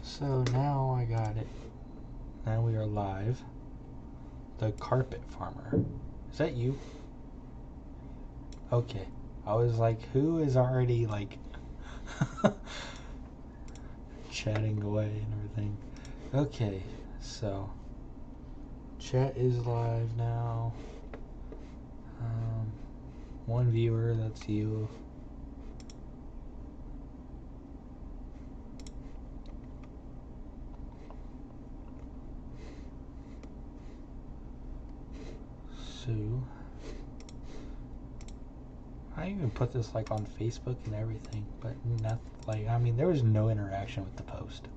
So now I got it. Now we are live. The carpet farmer. Is that you? Okay. I was like, who is already like chatting away and everything? Okay, so chat is live now. One viewer, that's you. Sue. I even put this like on Facebook and everything, but nothing. Like, I mean, there was no interaction with the post.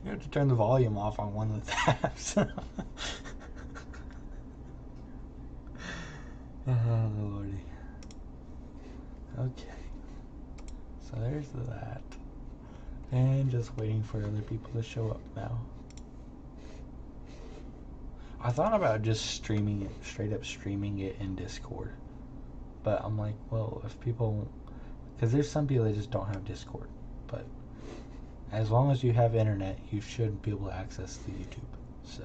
You have to turn the volume off on one of the tabs. Oh, lordy. Okay. So there's that. And just waiting for other people to show up now. I thought about just streaming it, straight up streaming it in Discord. But I'm like, well, if people... Because there's some people that just don't have Discord. But as long as you have internet, you should be able to access the YouTube. So...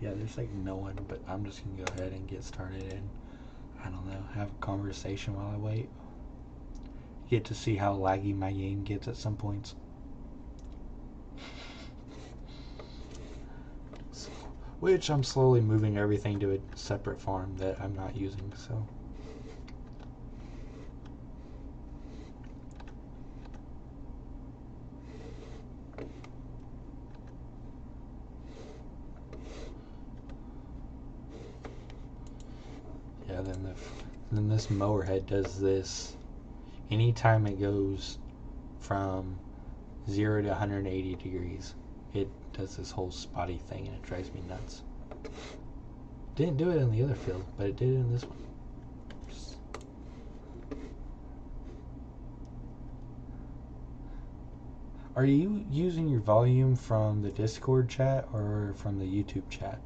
yeah, there's like no one, but I'm just gonna go ahead and get started and, I don't know, have a conversation while I wait. Get to see how laggy my game gets at some points. So, which I'm slowly moving everything to a separate farm that I'm not using, so. Yeah, then this mower head does this. Anytime it goes from 0 to 180 degrees, it does this whole spotty thing and it drives me nuts. Didn't do it in the other field, but it did it in this one. Are you using your volume from the Discord chat or from the YouTube chat?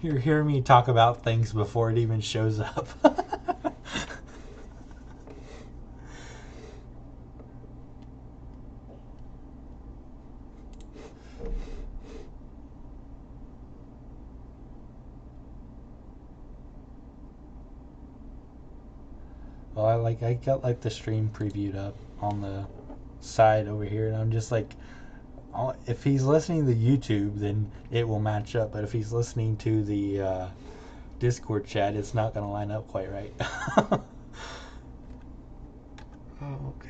You're hearing me talk about things before it even shows up. Well, I got like the stream previewed up on the side over here, and I'm just like, if he's listening to YouTube, then it will match up. But if he's listening to the Discord chat, it's not going to line up quite right. Oh, okay.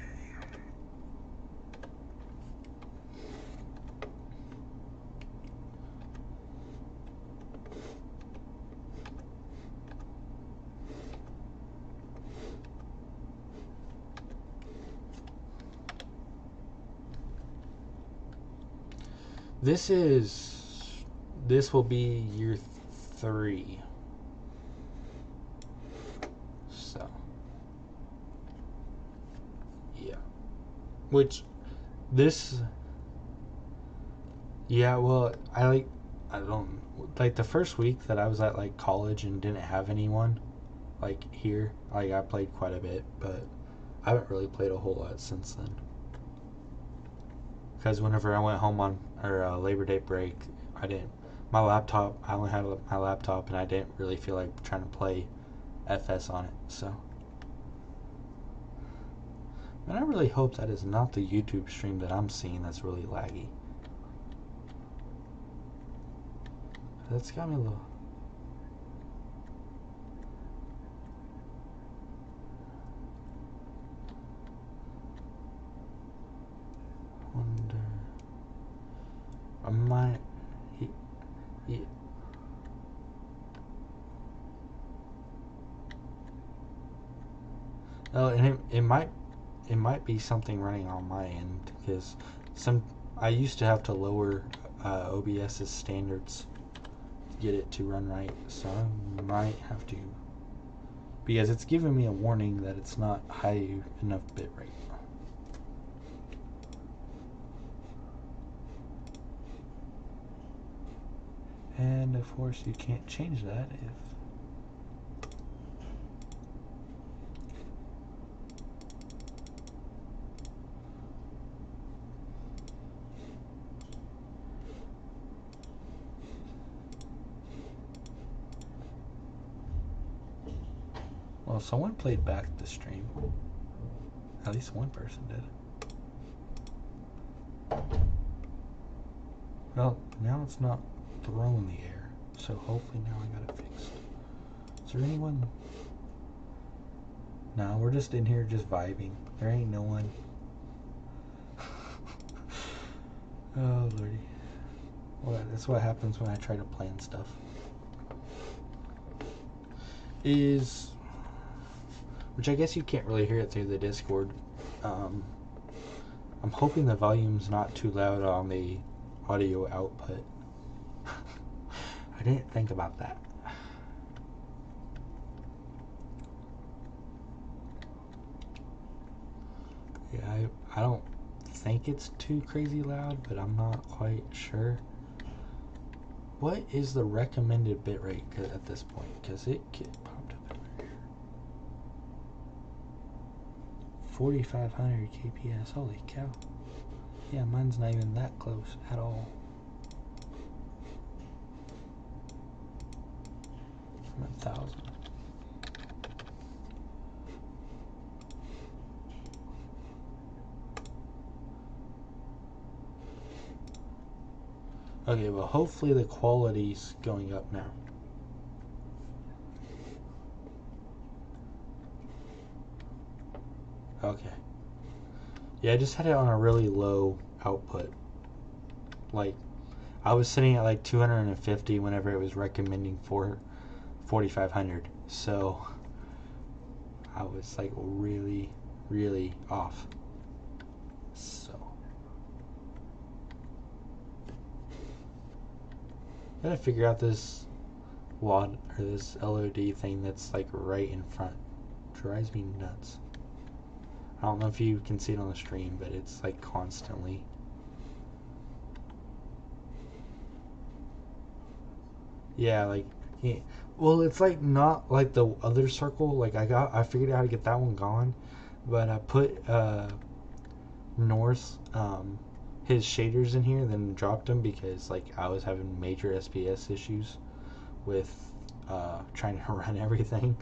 This will be year 3. So, yeah. Which, yeah, well, I don't, like the first week that I was at like college and didn't have anyone, like here, like I played quite a bit, but I haven't really played a whole lot since then. Because whenever I went home on Labor Day break, I only had my laptop and I didn't really feel like trying to play FS on it, so. And I really hope that is not the YouTube stream that I'm seeing that's really laggy. That's got me a little... wonder... I might... Yeah. Oh, and it might be something running on my end, because I used to have to lower OBS's standards get it to run right, so I might have to, because it's giving me a warning that it's not high enough bit rate. And of course you can't change that if well, someone played back the stream. At least one person did. Well, now it's not throwing the air, so hopefully now I got it fixed. Is there anyone? No, we're just in here just vibing. There ain't no one. Oh lordy. Well, that's what happens when I try to plan stuff. Which I guess you can't really hear it through the Discord. I'm hoping the volume's not too loud on the audio output. I didn't think about that. Yeah, I don't think it's too crazy loud, but I'm not quite sure. What is the recommended bitrate at this point? Because it popped up everywhere. 4,500 kps. Holy cow. Yeah, mine's not even that close at all. I'm at 1,000. Okay, well, hopefully the quality's going up now. Okay. Yeah, I just had it on a really low output. Like, I was sitting at like 250 whenever it was recommending for 4,500. So, I was like really, really off. So. Gotta figure out this WAD or this LOD thing that's like right in front. Drives me nuts. I don't know if you can see it on the stream, but it's like constantly. Yeah, like, yeah. Well, it's like not like the other circle. Like I figured out how to get that one gone, but I put North his shaders in here, then dropped them because like I was having major SPS issues with trying to run everything.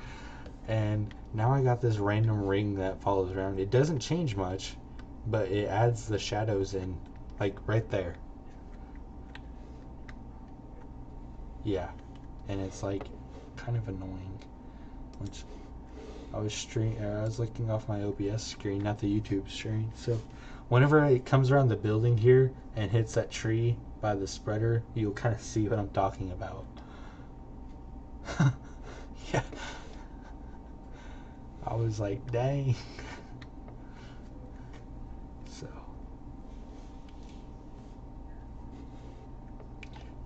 And now I got this random ring that follows around. It doesn't change much, but it adds the shadows in, like right there. Yeah, and it's like kind of annoying. Which I was looking off my OBS screen, not the YouTube screen. So whenever it comes around the building here and hits that tree by the spreader, you'll kind of see what I'm talking about. Yeah. I was like, dang. So.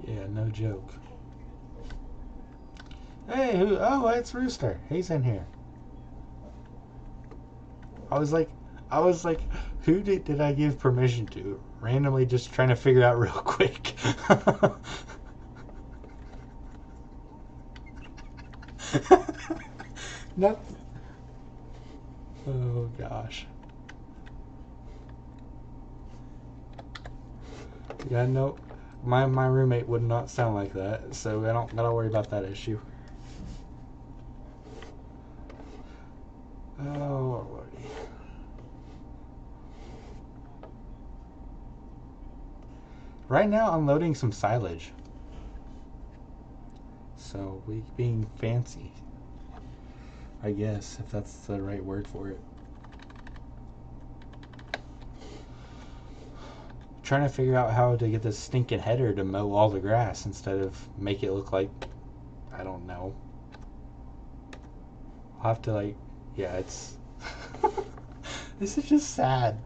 Yeah, no joke. Hey, oh, it's Rooster. He's in here. I was like, who did I give permission to? Randomly just trying to figure out real quick. Not. Oh gosh. Yeah, no, my roommate would not sound like that, so I don't gotta worry about that issue. Oh lordy. Right now I'm loading some silage. So we being fancy, I guess, if that's the right word for it. Trying to figure out how to get this stinking header to mow all the grass instead of make it look like, I don't know. I'll have to like, yeah, it's this is just sad.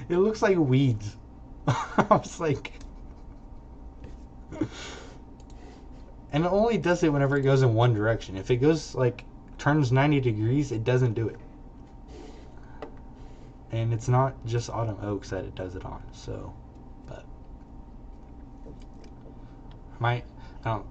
It looks like weeds. I was like, and it only does it whenever it goes in one direction. If it goes like turns 90 degrees, it doesn't do it. And it's not just autumn oaks that it does it on. So, but I don't.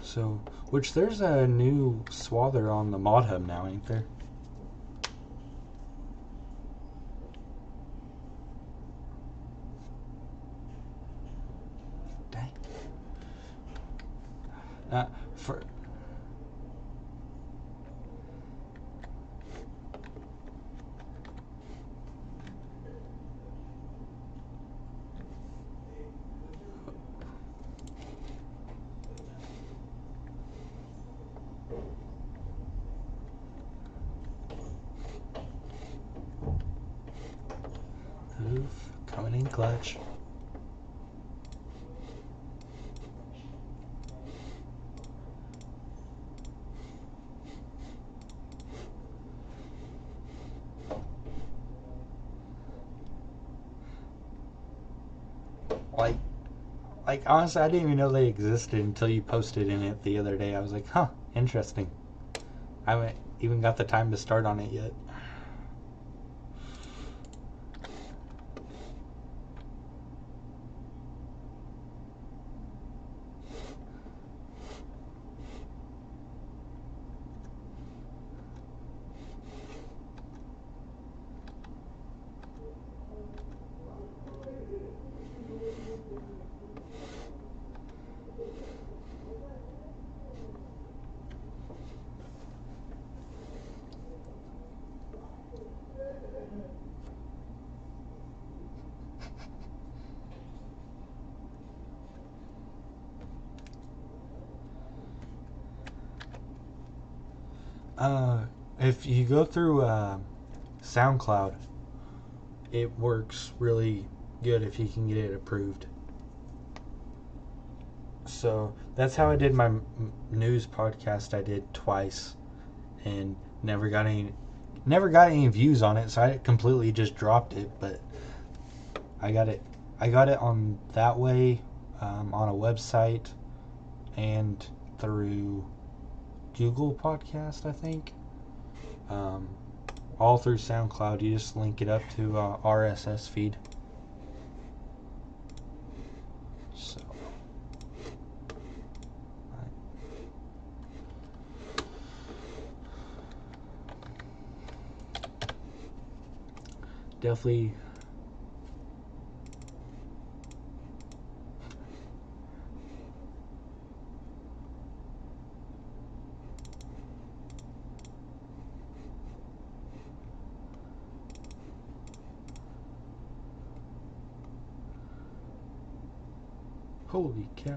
So, which there's a new swather on the Mod Hub now, ain't there? Dang. For Oof, coming in clutch. Like honestly, I didn't even know they existed until you posted in it the other day. I was like, huh, interesting. I haven't even got the time to start on it yet. If you go through SoundCloud, it works really good if you can get it approved. So that's how I did my news podcast. I did twice, and never got any views on it. So I completely just dropped it. But I got it on that way, on a website, and through Google Podcast, I think. All through SoundCloud. You just link it up to RSS feed. So definitely. Holy cow.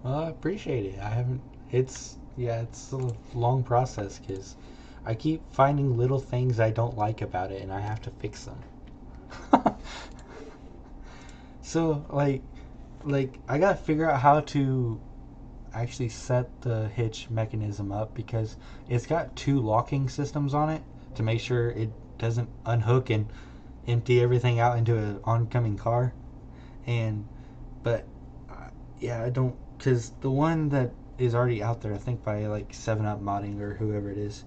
Well, I appreciate it. I haven't. It's a long process because I keep finding little things I don't like about it, and I have to fix them. So like I gotta figure out how to actually set the hitch mechanism up because it's got two locking systems on it to make sure it doesn't unhook and empty everything out into an oncoming car. And but yeah, I don't, because the one that is already out there, I think by like 7-Up Modding or whoever it is,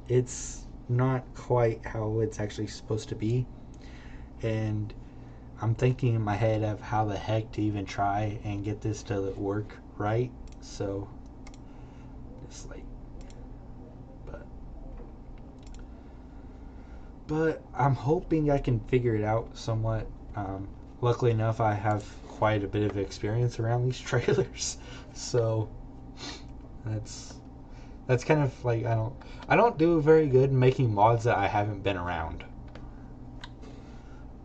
it's not quite how it's actually supposed to be. And I'm thinking in my head of how the heck to even try and get this to work right. So it's like, but I'm hoping I can figure it out somewhat. Luckily enough, I have quite a bit of experience around these trailers, so that's kind of like I don't do very good making mods that I haven't been around.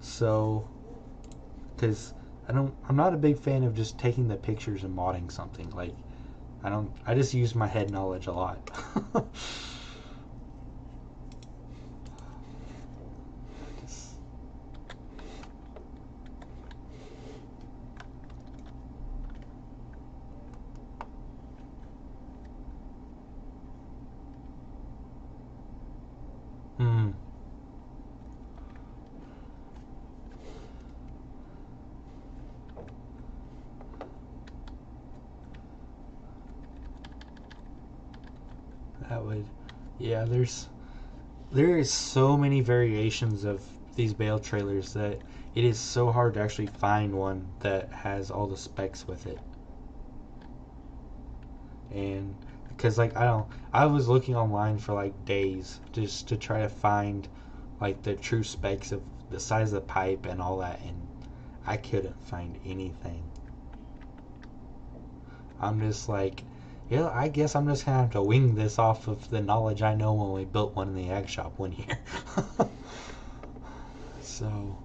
So, because I'm not a big fan of just taking the pictures and modding something. Like, I just use my head knowledge a lot. Just, hmm. That would, yeah. There is so many variations of these bale trailers that it is so hard to actually find one that has all the specs with it. And because like I was looking online for like days just to try to find like the true specs of the size of the pipe and all that, and I couldn't find anything. I'm just like, yeah, I guess I'm just gonna have to wing this off of the knowledge I know when we built one in the ag shop one year. So,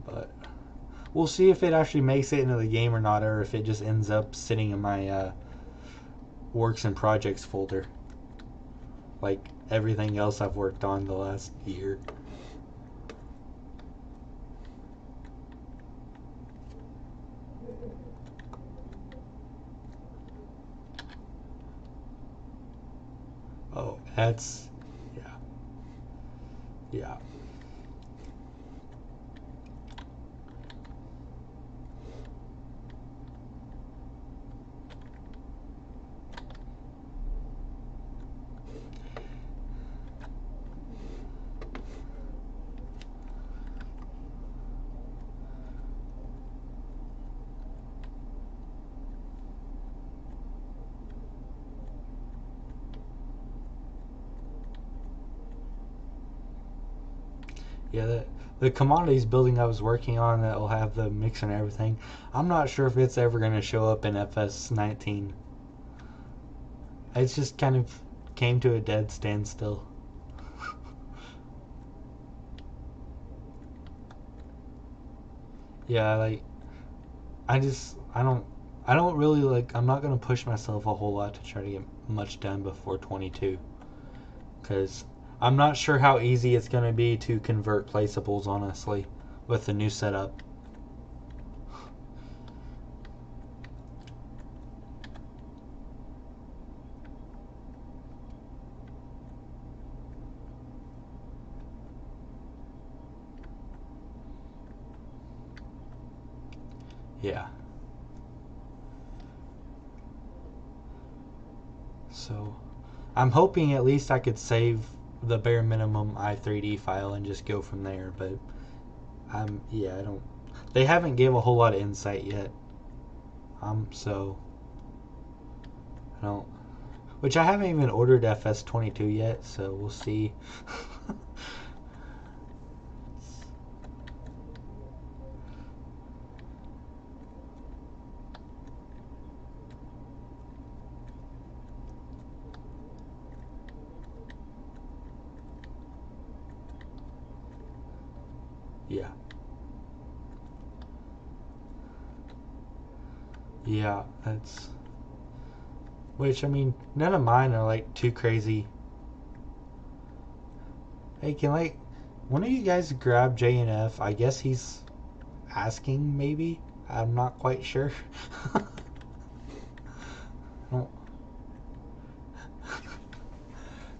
but we'll see if it actually makes it into the game or not, or if it just ends up sitting in my works and projects folder, like everything else I've worked on the last year. Oh, that's yeah, yeah. Yeah, the commodities building I was working on that will have the mix and everything, I'm not sure if it's ever going to show up in FS19. It's just kind of came to a dead standstill. Yeah, like I don't really like I'm not going to push myself a whole lot to try to get much done before 22 cuz I'm not sure how easy it's going to be to convert placeables honestly with the new setup. Yeah. So I'm hoping at least I could save the bare minimum i3D file and just go from there, but yeah, I don't they haven't gave a whole lot of insight yet. So I don't which I haven't even ordered FS22 yet, so we'll see. Yeah. Yeah, that's which I mean, none of mine are like too crazy. Hey, can like one of you guys grab J and F? I guess he's asking maybe. I'm not quite sure. I don't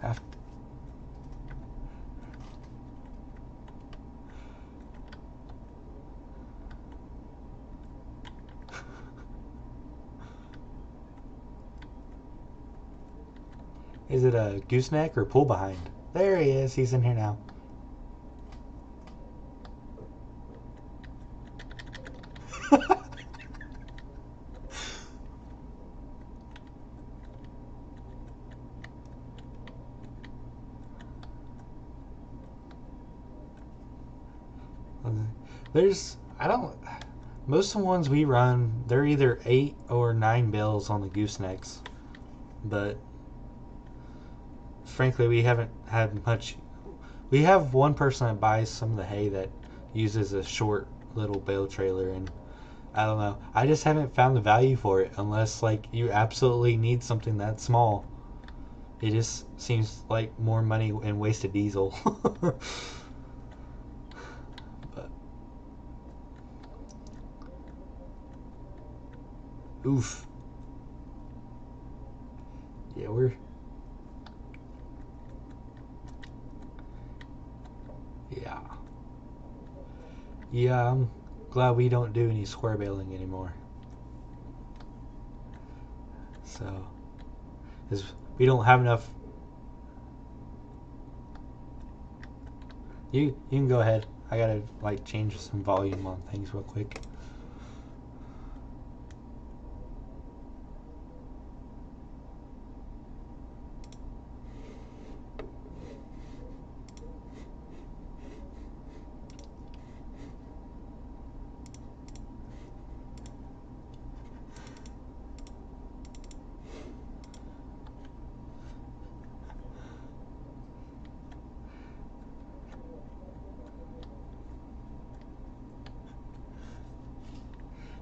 have to, is it a gooseneck or pull behind? There he is. He's in here now. Most of the ones we run, they're either 8 or 9 bales on the goosenecks. But frankly, we haven't had much. We have one person that buys some of the hay that uses a short little bale trailer, and I don't know. I just haven't found the value for it unless like you absolutely need something that small. It just seems like more money and wasted diesel. But oof. Yeah, yeah. Yeah, I'm glad we don't do any square baling anymore. So, cuz we don't have enough. You can go ahead. I got to like change some volume on things real quick.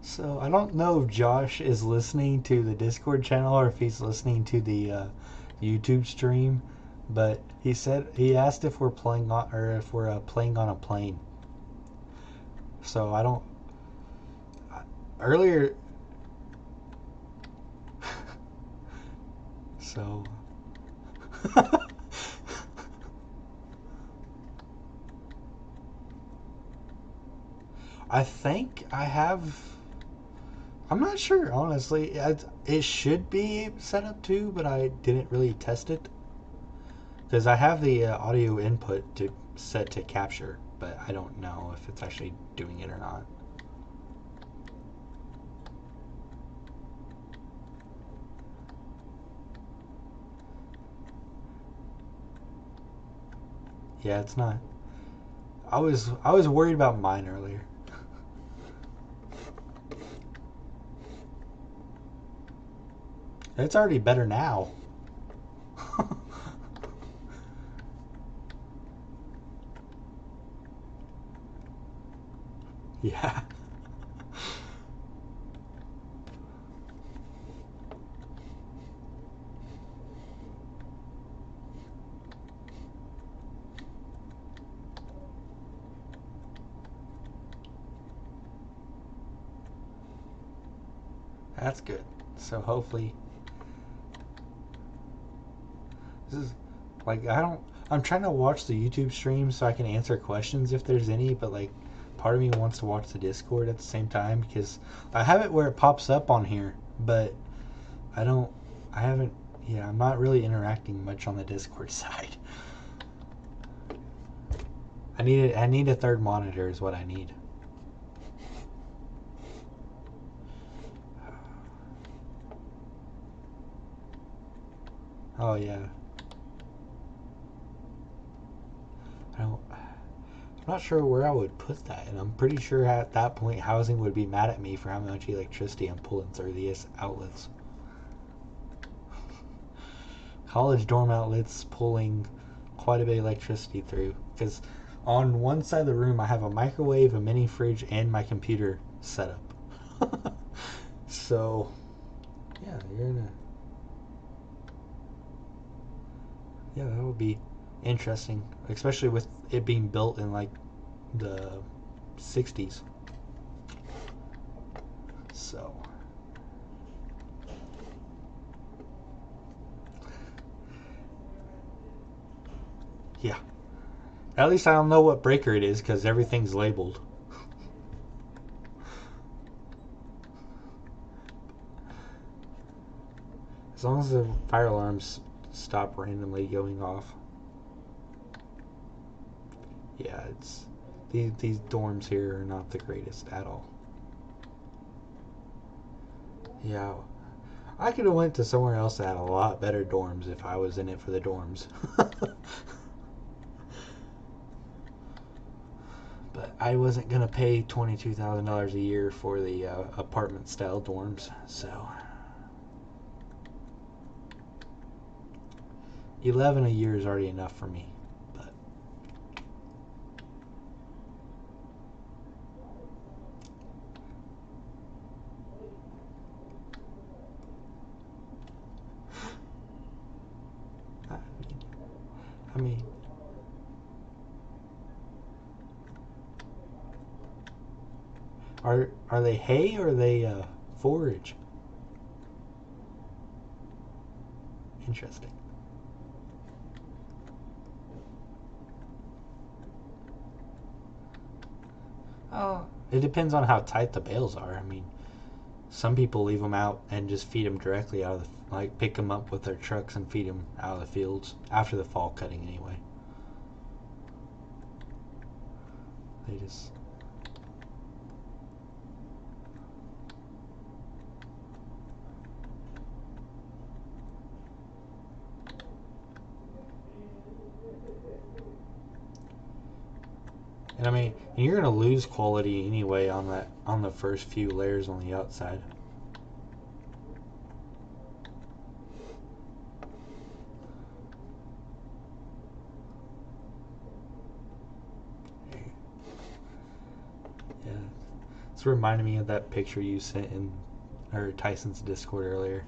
So I don't know if Josh is listening to the Discord channel or if he's listening to the YouTube stream, but he asked if we're playing on or if we're playing on a plane. So I don't. Earlier. So. I think I have. I'm not sure, honestly. It should be set up too, but I didn't really test it because I have the audio input to set to capture, but I don't know if it's actually doing it or not. Yeah, it's not. I was worried about mine earlier. It's already better now. Yeah. That's good. So hopefully this is like I'm trying to watch the YouTube stream so I can answer questions if there's any, but like part of me wants to watch the Discord at the same time because I have it where it pops up on here, but I don't I haven't yeah, I'm not really interacting much on the Discord side. I need a third monitor is what I need. Oh yeah. I'm not sure where I would put that, and I'm pretty sure at that point housing would be mad at me for how much electricity I'm pulling through these outlets. College dorm outlets pulling quite a bit of electricity through because on one side of the room I have a microwave, a mini fridge, and my computer set up. So yeah, that would be interesting, especially with it being built in like the 60s. So yeah, at least I don't know what breaker it is because everything's labeled. As long as the fire alarms stop randomly going off. Yeah, it's these dorms here are not the greatest at all. Yeah, I could have went to somewhere else that had a lot better dorms if I was in it for the dorms. But I wasn't gonna pay $22,000 a year for the apartment style dorms, so 11 a year is already enough for me. But I mean, are they hay or are they forage? Interesting. Oh, it depends on how tight the bales are. I mean, some people leave them out and just feed them directly out of the, like pick them up with their trucks and feed them out of the fields after the fall cutting anyway. They just and I mean, you're gonna lose quality anyway on the first few layers on the outside. Yeah, it's reminding me of that picture you sent in or Tyson's Discord earlier.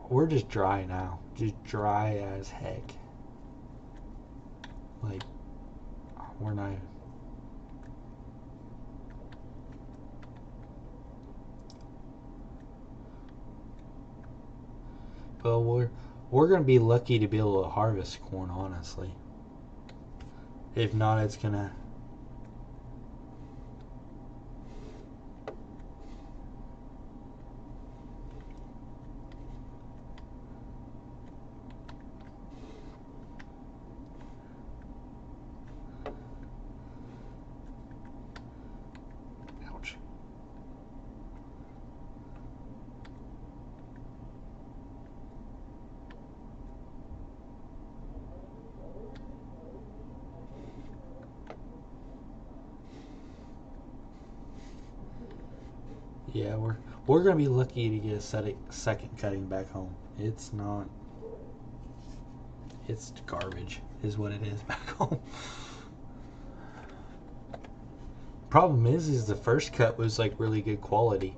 We're just dry now, just dry as heck. Like we're not. Well, we're gonna be lucky to be able to harvest corn, honestly. If not, it's gonna. Ouch. Yeah, we're gonna be lucky to get a second cutting back home. It's not. It's garbage, is what it is back home. Problem is the first cut was like really good quality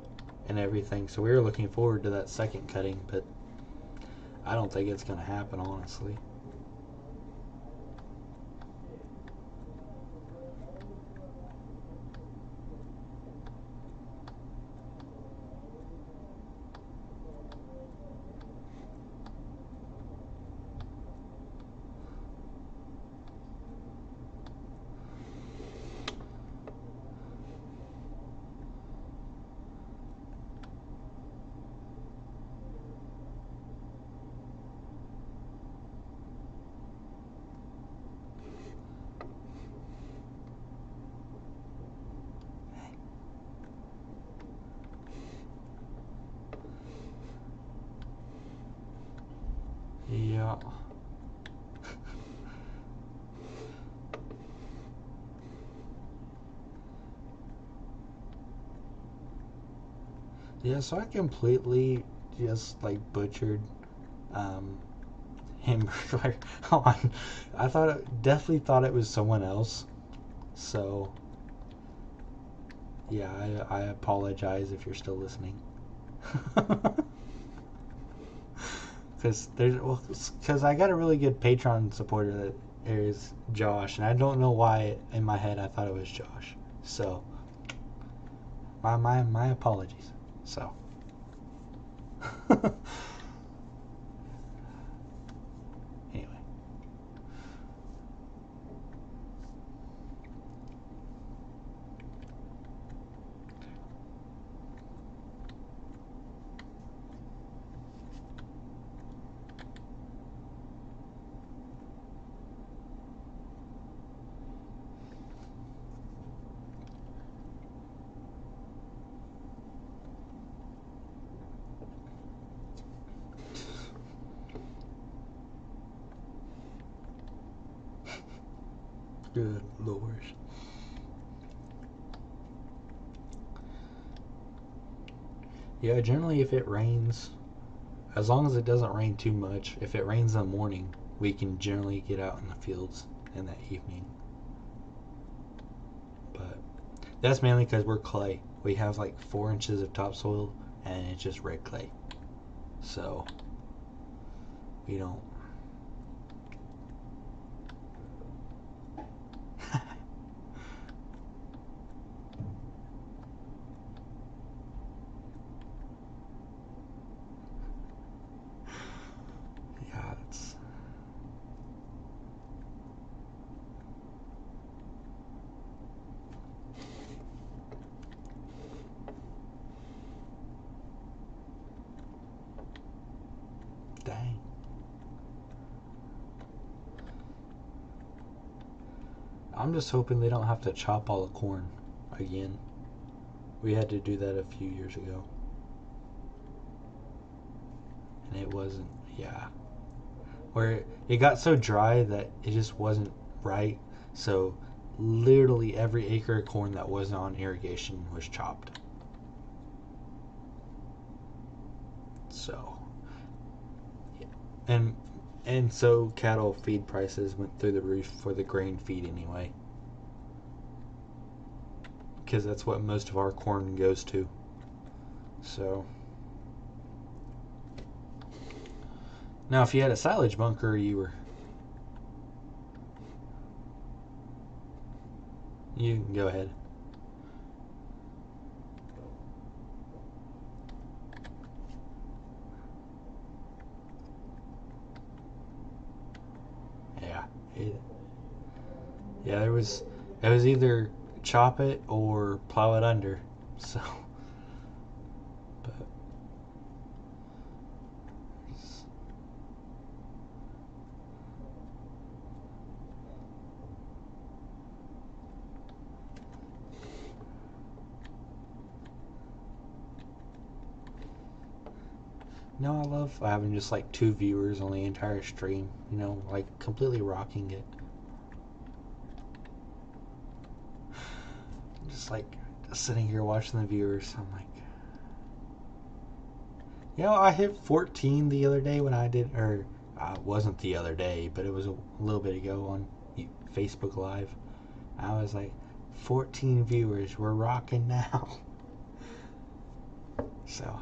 and everything, so we were looking forward to that second cutting, but I don't think it's gonna happen, honestly. Yeah. Yeah, so I completely just like butchered um him. On. I definitely thought it was someone else. So yeah, I apologize if you're still listening. Because I got a really good Patreon supporter that is Josh, and I don't know why in my head I thought it was Josh. So my apologies. So anyway, Good Lord. Yeah, generally if it rains, as long as it doesn't rain too much, if it rains in the morning, we can generally get out in the fields in that evening. But that's mainly because we're clay. We have like 4 inches of topsoil and it's just red clay. So we don't. Yeah, it's. Dang. I'm just hoping they don't have to chop all the corn again. We had to do that a few years ago. And it wasn't, yeah. Where it got so dry that it just wasn't right. So literally every acre of corn that wasn't on irrigation was chopped. So, yeah. And so cattle feed prices went through the roof for the grain feed anyway. Because that's what most of our corn goes to. So now if you had a silage bunker, you can go ahead. Yeah. Yeah, it was either chop it or plow it under. So, but no, I love having just like 2 viewers on the entire stream. You know, like completely rocking it. Just like sitting here watching the viewers. I'm like, you know, I hit 14 the other day when I did, or wasn't the other day, but it was a little bit ago on Facebook Live. I was like, 14 viewers, we're rocking now. So.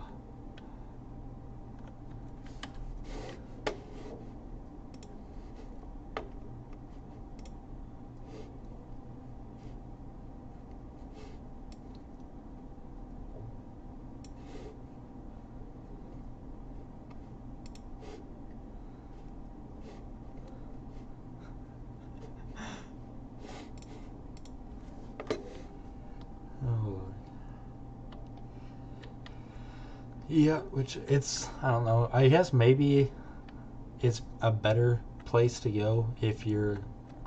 Oh. Yeah, which it's, I don't know. I guess maybe it's a better place to go if you're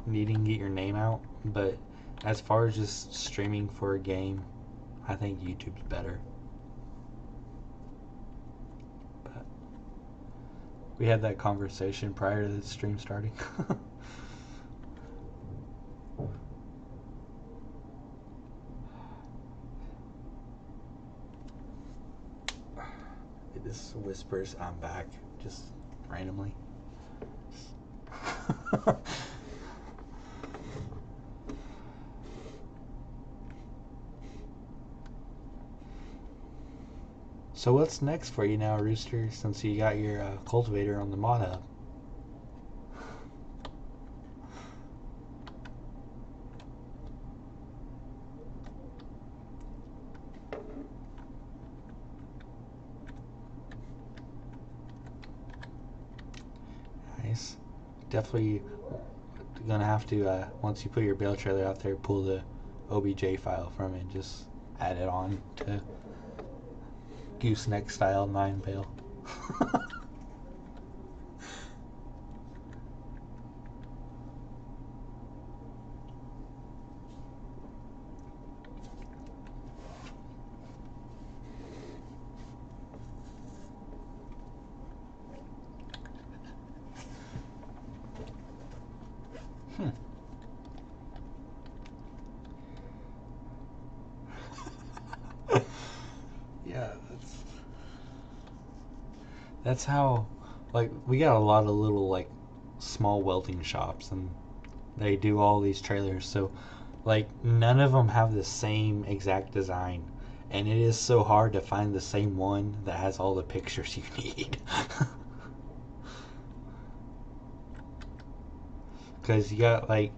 needing to get your name out. But as far as just streaming for a game, I think YouTube's better. But we had that conversation prior to the stream starting. This whispers I'm back just randomly. So what's next for you now, Rooster, since you got your cultivator on the mod hub? Nice. Definitely gonna have to, once you put your bale trailer out there, pull the OBJ file from it and just add it on to gooseneck style 9 bale. Yeah, that's how, like, we got a lot of little, like, small welding shops, and they do all these trailers. So, like, none of them have the same exact design, and it is so hard to find the same one that has all the pictures you need. Because you got, like,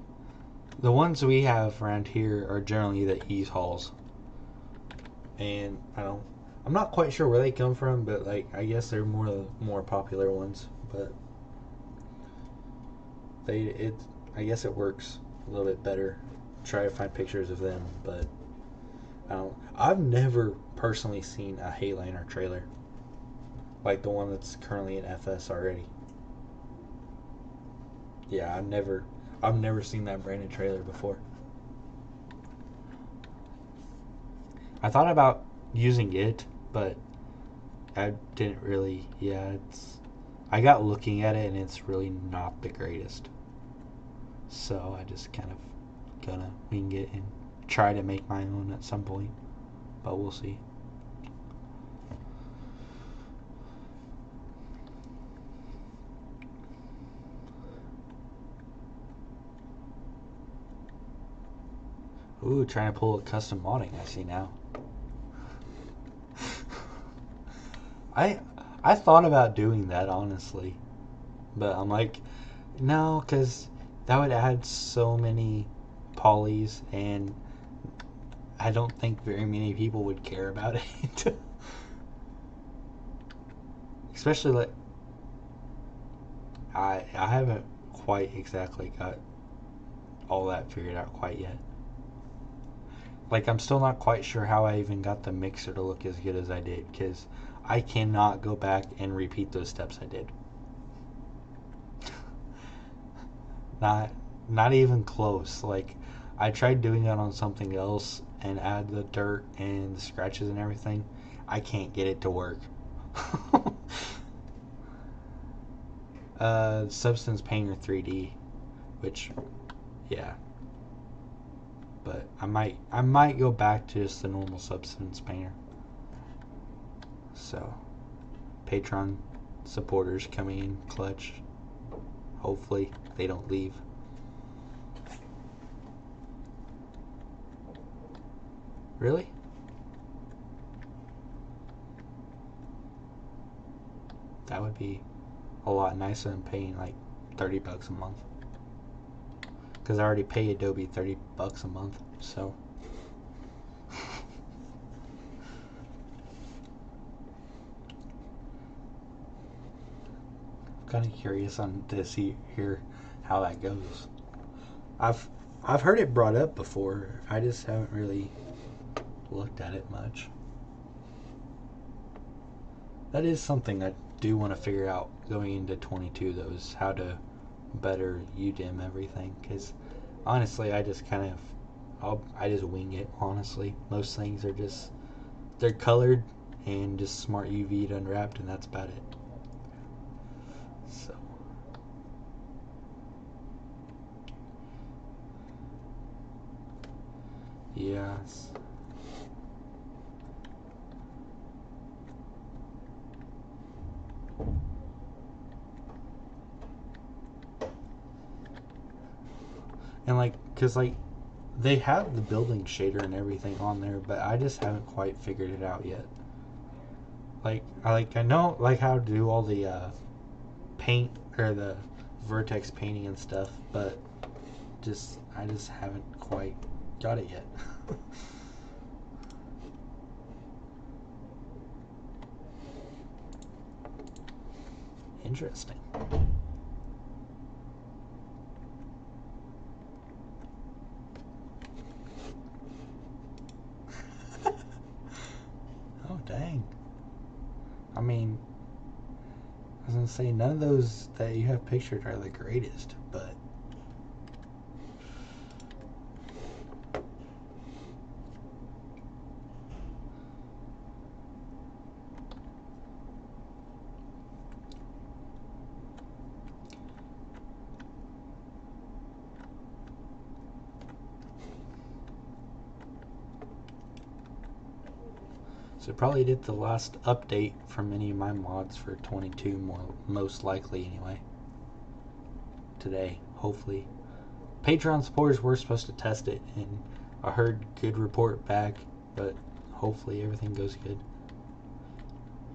the ones we have around here are generally the ease hauls, and I'm not quite sure where they come from, but, like, I guess they're more popular ones. But I guess it works a little bit better. Try to find pictures of them, but I've never personally seen a Hayliner trailer like the one that's currently in FS already. Yeah, I've never seen that branded trailer before. I thought about using it, but I didn't really. Yeah, I got looking at it, and it's really not the greatest. So I just kind of gonna wing it and try to make my own at some point, but we'll see. Ooh, trying to pull a custom modding, I see now. I thought about doing that, honestly, but I'm like, no, because that would add so many polys, and I don't think very many people would care about it. Especially, like, I haven't quite exactly got all that figured out quite yet. Like, I'm still not quite sure how I even got the mixer to look as good as I did, because I cannot go back and repeat those steps I did. Not not even close. Like, I tried doing that on something else and add the dirt and the scratches and everything. I can't get it to work. Substance Painter 3D, which, yeah, but I might go back to just the normal Substance Painter. So, Patreon supporters coming in clutch. Hopefully they don't leave. Really? That would be a lot nicer than paying like $30 a month. Because I already pay Adobe $30 a month, so. Kind of curious on to hear how that goes. I've heard it brought up before. I just haven't really looked at it much. That is something I do want to figure out going into 22, though, is how to better UDIM everything. Because honestly, I just kind of I just wing it. Honestly, most things are just they're colored and just smart UV'd unwrapped, and that's about it. So. Yes. And like, cause like, they have the building shader and everything on there, but I just haven't quite figured it out yet. I know like how to do all the paint or the vertex painting and stuff, but I just haven't quite got it yet. Interesting. Oh dang. I mean, I was gonna say none of those that you have pictured are the greatest, but So probably did the last update from any of my mods for 22, most likely anyway. Today, hopefully. Patreon supporters were supposed to test it, and I heard good report back, but hopefully everything goes good.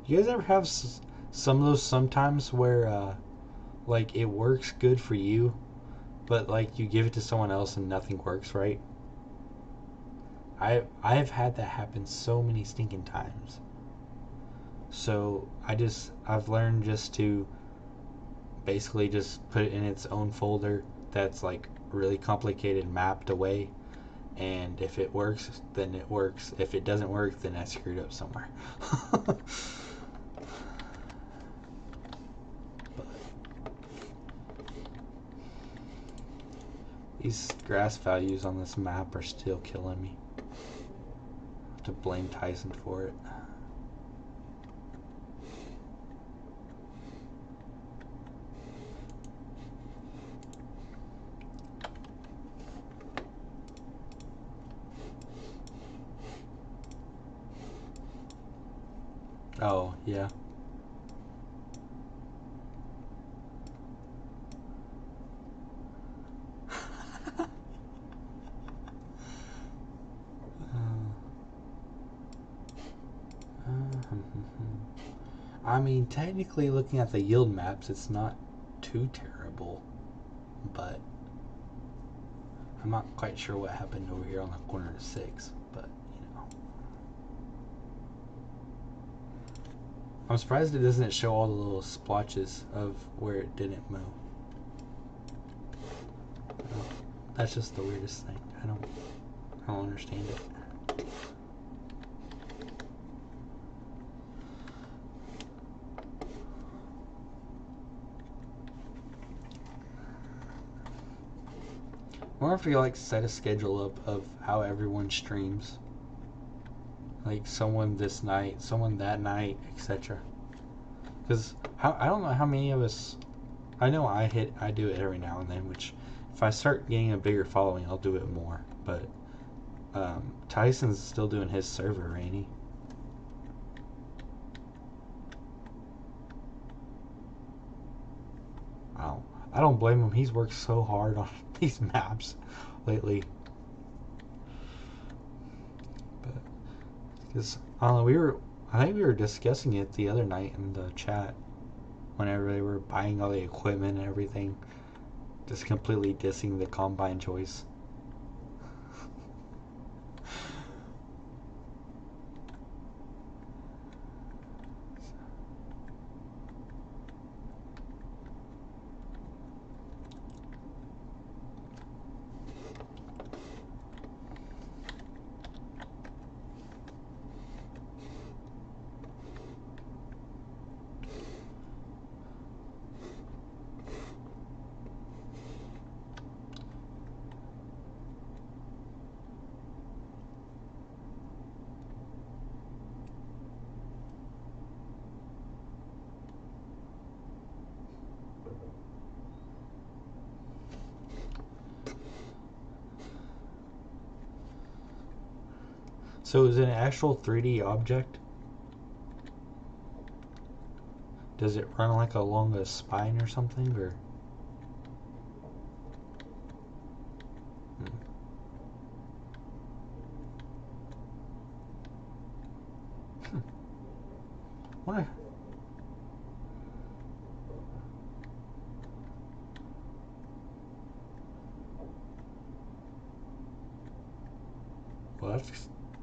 You guys ever have some of those sometimes where like it works good for you, but like you give it to someone else and nothing works right? I've had that happen so many stinking times. So I've learned just to basically just put it in its own folder that's like really complicated, mapped away, and if it works, then it works. If it doesn't work, then I screwed up somewhere. These grass values on this map are still killing me. I have to blame Tyson for it. Oh, yeah. I mean, technically looking at the yield maps, it's not too terrible, but I'm not quite sure what happened over here on the corner of 6, but you know. I'm surprised it doesn't show all the little splotches of where it didn't move. That's just the weirdest thing. I don't understand it. I wonder if we like set a schedule up of how everyone streams. Like someone this night, someone that night, etc. Because I don't know how many of us. I know I do it every now and then. Which, if I start getting a bigger following, I'll do it more. But Tyson's still doing his server, ain't he? I don't blame him. He's worked so hard on these maps lately. But because I don't know, I think we were discussing it the other night in the chat whenever they were buying all the equipment and everything, just completely dissing the combine choice. So is it an actual 3D object? Does it run like along a spine or something, or? What?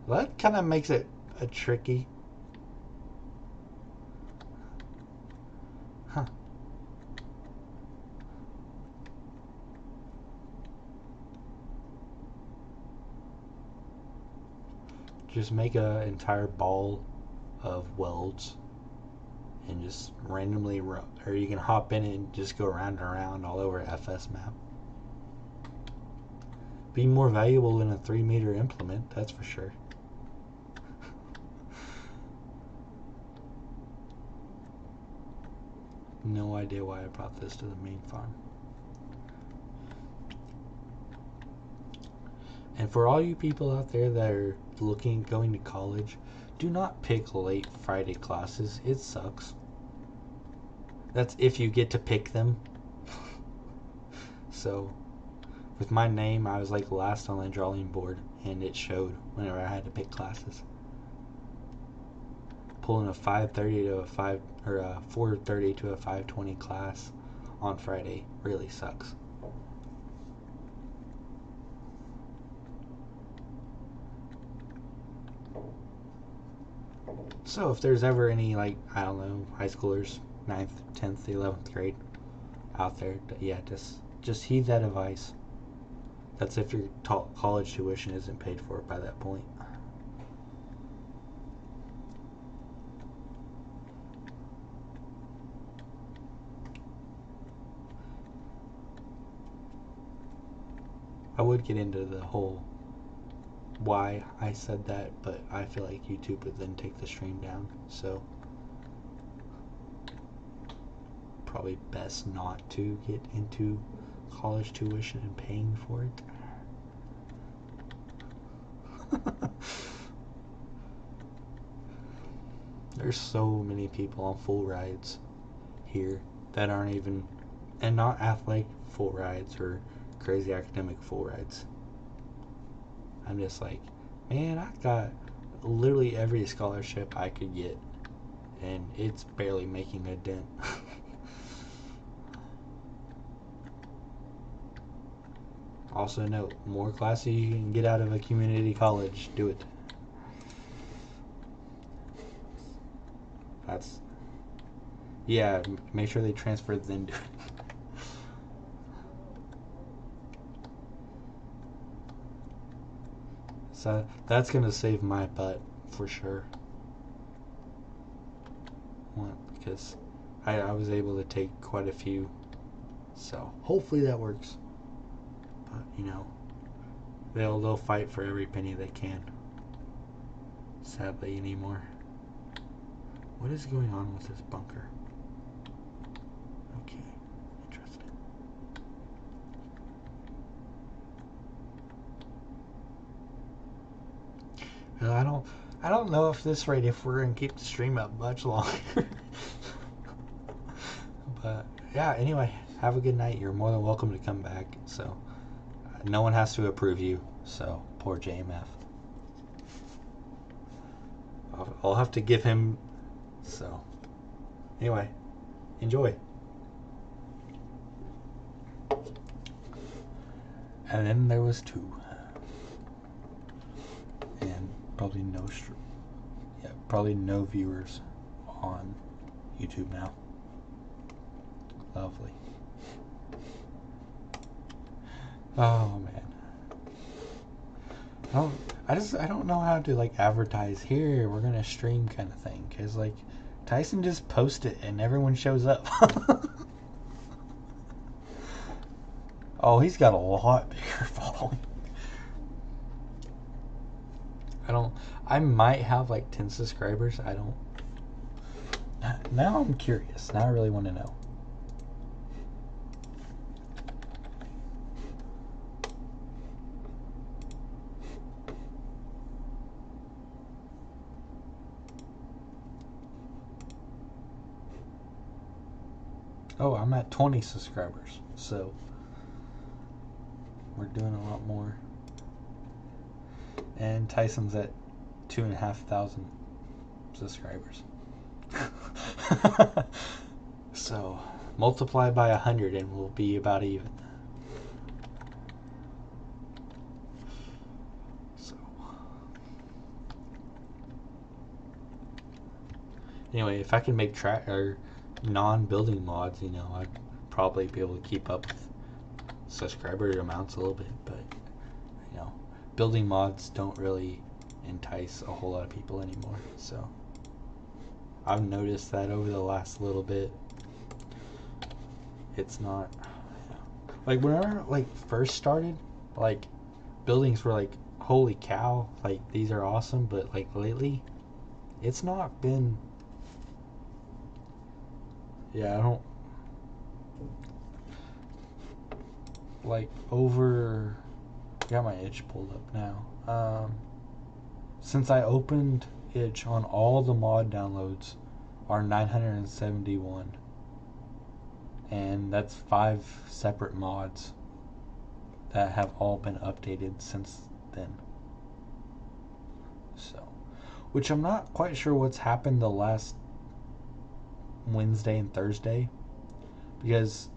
Well, that kind of makes it a tricky. Huh. Just make an entire ball of welds and just randomly, or you can hop in and just go around and around all over FS map. Be more valuable than a 3-meter implement, that's for sure. No idea why I brought this to the main farm. And for all you people out there that are going to college, do not pick late Friday classes. It sucks. That's if you get to pick them. So, with my name, I was like last on the drawing board, and it showed whenever I had to pick classes. Pulling a 5:30 to a 5 or a 4:30 to a 5:20 class on Friday really sucks. So if there's ever any, like, I don't know, high schoolers, 9th, 10th, 11th grade out there, yeah, just heed that advice. That's if your college tuition isn't paid for by that point. I would get into the whole why I said that, but I feel like YouTube would then take the stream down, so probably best not to get into college tuition and paying for it. There's so many people on full rides here that aren't even, and not athletic full rides or crazy academic full rides. I'm just like, man, I got literally every scholarship I could get, and it's barely making a dent. Also note, more classes you can get out of a community college, do it. That's, yeah, make sure they transfer then do it. So that's gonna save my butt for sure. Because I was able to take quite a few, so hopefully that works. But you know, they'll fight for every penny they can. Sadly anymore. What is going on with this bunker? Okay, interesting. Well, I don't know if this rate if we're gonna keep the stream up much longer. But yeah, anyway, have a good night. You're more than welcome to come back. So no one has to approve you. So poor JMF. I'll have to give him. So anyway, enjoy. And then there was 2. And probably probably no viewers on YouTube now. Lovely. Oh man. I don't know how to like advertise here. We're gonna stream kind of thing, cause like Tyson just posts it and everyone shows up. Oh, he's got a lot bigger following. I might have like 10 subscribers. I don't. Now I'm curious. Now I really want to know. Oh, I'm at 20 subscribers. So we're doing a lot more. And Tyson's at 2,500 subscribers. So multiply by 100 and we'll be about even. So anyway, if I can make non-building mods, you know, I'd probably be able to keep up with subscriber amounts a little bit, but you know, building mods don't really entice a whole lot of people anymore. So I've noticed that over the last little bit. It's not, you know, like whenever like first started, like buildings were like, holy cow, like these are awesome, but like lately it's not been, yeah, I don't like got my itch pulled up now. Since I opened itch on all the mod downloads are 971, and that's 5 separate mods that have all been updated since then. So, which I'm not quite sure what's happened the last Wednesday and Thursday, because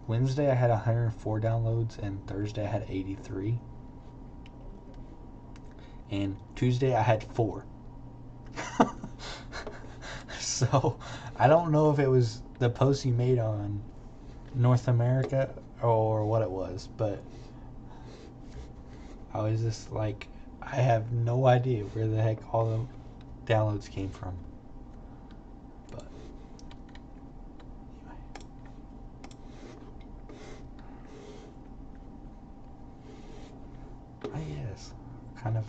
Wednesday I had 104 downloads and Thursday I had 83, and Tuesday I had 4. So I don't know if it was the post you made on North America or what it was, but I was just like, I have no idea where the heck all the downloads came from. But anyway, yes, kind of.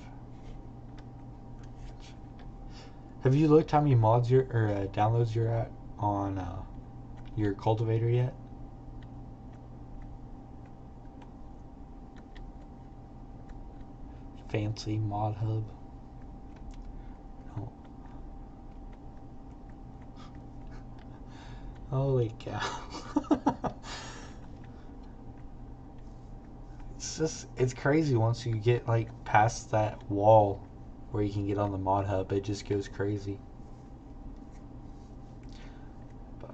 Have you looked how many mods downloads you're at on your cultivator yet? Fancy mod hub. No. Holy cow. It's crazy once you get like past that wall where you can get on the mod hub. It just goes crazy. But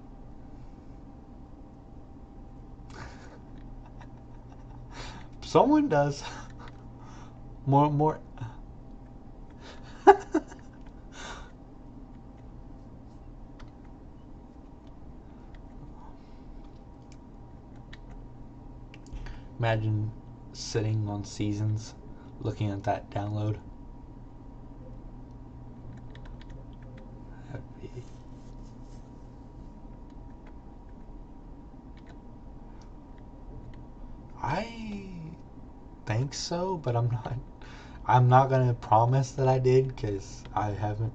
someone does. More. Imagine sitting on seasons looking at that download. I think so, but I'm not gonna promise that I did, because I haven't.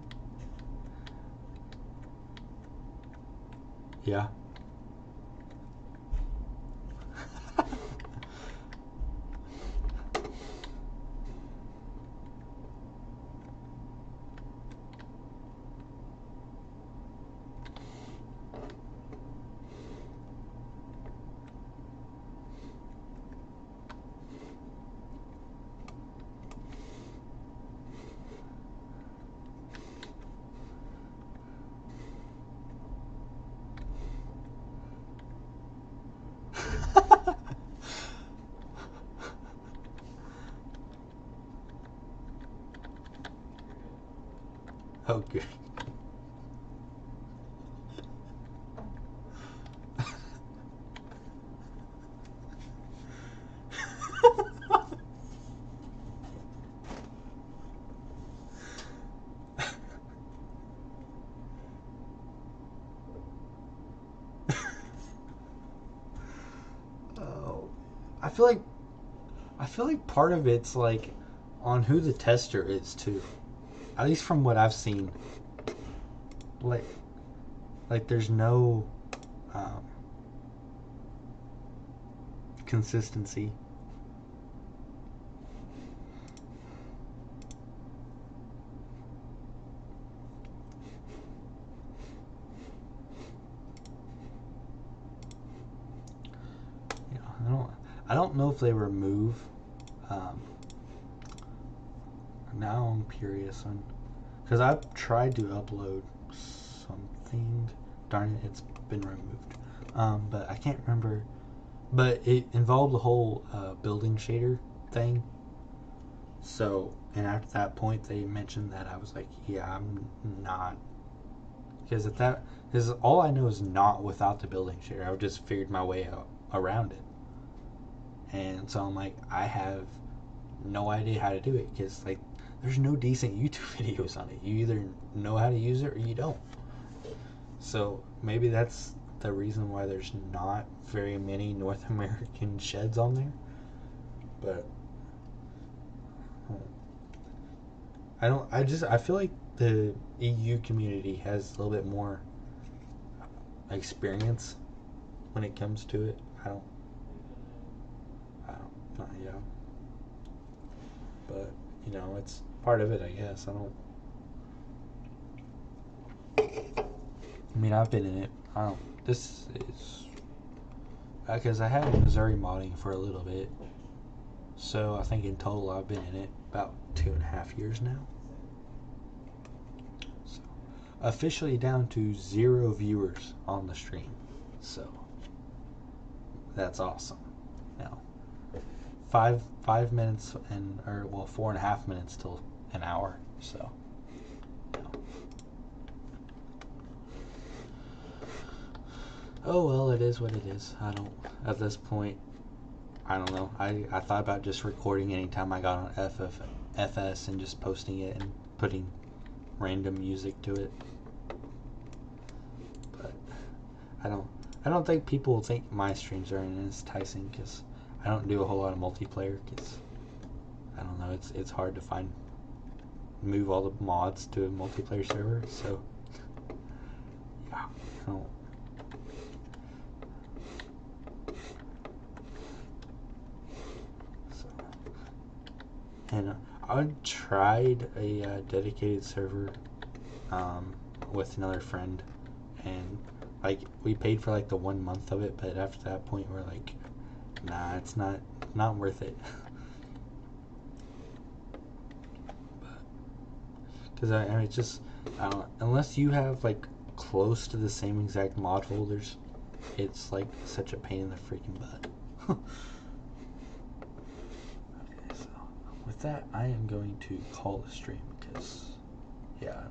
Yeah. Oh, good. Oh, I feel like part of it's like on who the tester is too. At least from what I've seen. Like there's no consistency. You know, I don't know if they remove. Now I'm curious on, because I've tried to upload something. Darn it, it's been removed. But I can't remember. But it involved the whole building shader thing. So, and after that point, they mentioned that I was like, yeah, I'm not. Because all I know is not without the building shader. I've just figured my way out around it. And so I'm like, I have no idea how to do it, because like there's no decent YouTube videos on it. You either know how to use it or you don't. So maybe that's the reason why there's not very many North American sheds on there. But I feel like the EU community has a little bit more experience when it comes to it. I don't yeah. But, it's part of it, I guess. I don't I mean, I've been in it. I don't. This is because I had Missouri modding for a little bit, so I think in total I've been in it about 2.5 years now. So officially down to 0 viewers on the stream, so that's awesome. Now 5 minutes and 4.5 minutes till an hour. So. Oh well, it is what it is. I don't, at this point, I don't know. I thought about just recording anytime I got on FS and just posting it and putting random music to it. But I don't think people will think my streams are enticing because I don't do a whole lot of multiplayer because I don't know, it's hard to move all the mods to a multiplayer server, so yeah, I don't. And I tried a dedicated server with another friend, and like we paid for like the 1 month of it, but after that point we're like, nah, it's not worth it. Because I mean, it's just unless you have like close to the same exact mod holders, it's like such a pain in the freaking butt. With that, I am going to call the stream because, yeah,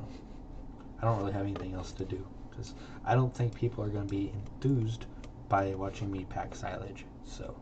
I don't really have anything else to do because I don't think people are going to be enthused by watching me pack silage. So.